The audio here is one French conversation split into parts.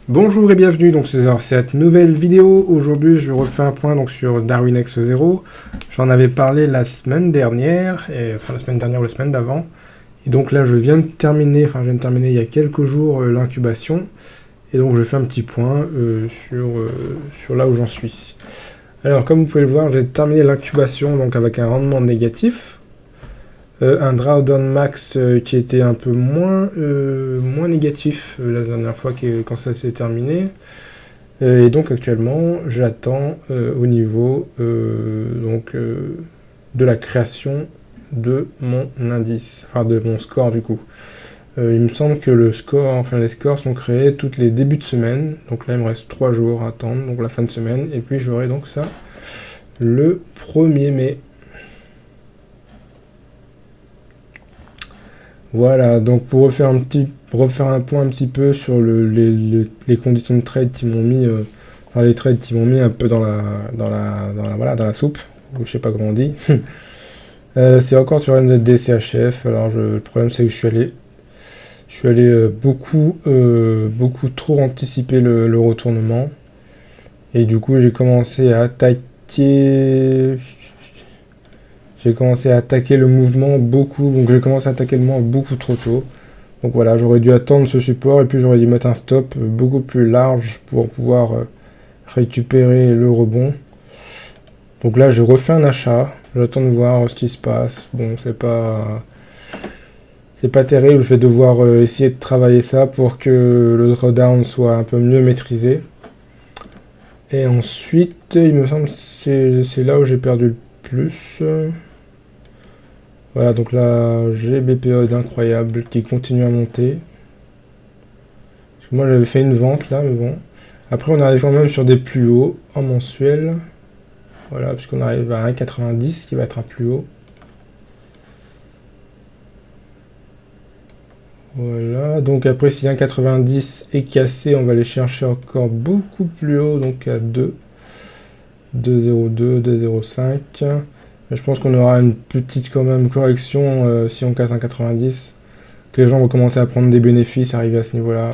Bonjour et bienvenue donc sur cette nouvelle vidéo. Aujourd'hui je refais un point donc sur Darwin X0. J'en avais parlé la semaine dernière, enfin la semaine dernière ou la semaine d'avant. Et donc là je viens de terminer, il y a quelques jours l'incubation. Et donc je fais un petit point sur là où j'en suis. Alors comme vous pouvez le voir, j'ai terminé l'incubation donc avec un rendement négatif. Un drawdown max qui était un peu moins négatif la dernière fois quand ça s'est terminé. Et donc actuellement, j'attends au niveau de la création de mon indice, enfin de mon score du coup. Il me semble que les scores sont créés toutes les débuts de semaine. Donc là, il me reste 3 jours à attendre, donc la fin de semaine. Et puis j'aurai donc ça le 1er mai. Voilà, donc pour refaire un point un petit peu sur les conditions de trade qui m'ont mis, les trades qui m'ont mis un peu dans la soupe, ou je sais pas comment on dit. C'est encore sur NZD CHF. Alors le problème c'est que je suis allé beaucoup trop anticiper le retournement, et du coup j'ai commencé à attaquer. J'ai commencé à attaquer le mouvement j'ai commencé à attaquer le mouvement beaucoup trop tôt. Donc voilà, j'aurais dû attendre ce support et puis j'aurais dû mettre un stop beaucoup plus large pour pouvoir récupérer le rebond. Donc là, je refais un achat, j'attends de voir ce qui se passe. Bon, c'est pas terrible le fait de devoir essayer de travailler ça pour que le drawdown soit un peu mieux maîtrisé. Et ensuite, il me semble que c'est là où j'ai perdu le plus. Voilà, donc là, j'ai BPOD incroyable qui continue à monter. Parce que moi, j'avais fait une vente là, mais bon. Après, on arrive quand même sur des plus hauts en mensuel. Voilà, puisqu'on arrive à 1,90 qui va être un plus haut. Voilà, donc après, si 1,90 est cassé, on va aller chercher encore beaucoup plus haut, donc à 2. 2,02, 2,05. Je pense qu'on aura une petite quand même correction si on casse un 90, que les gens vont commencer à prendre des bénéfices, arriver à ce niveau-là.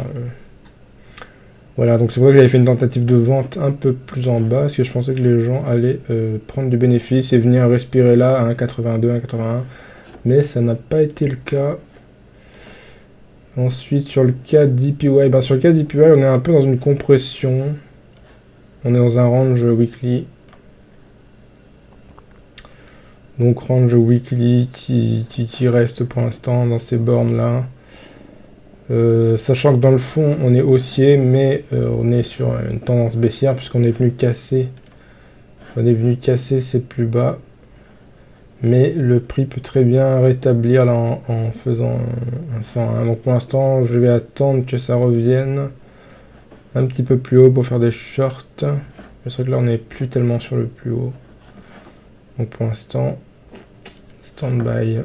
Voilà, donc c'est pour ça que j'avais fait une tentative de vente un peu plus en bas, parce que je pensais que les gens allaient prendre du bénéfice et venir respirer là à 1,82, 1,81, mais ça n'a pas été le cas. Ensuite, sur le cas d'EPY, sur le cas d'EPY, on est un peu dans une compression. On est dans un range weekly. Donc range weekly qui reste pour l'instant dans ces bornes là. Sachant que dans le fond on est haussier, mais on est sur une tendance baissière puisqu'on est venu casser. On est venu casser ses plus bas. Mais le prix peut très bien rétablir là en faisant un 101. Donc pour l'instant je vais attendre que ça revienne un petit peu plus haut pour faire des shorts. C'est vrai que là on n'est plus tellement sur le plus haut. Donc pour l'instant, stand by.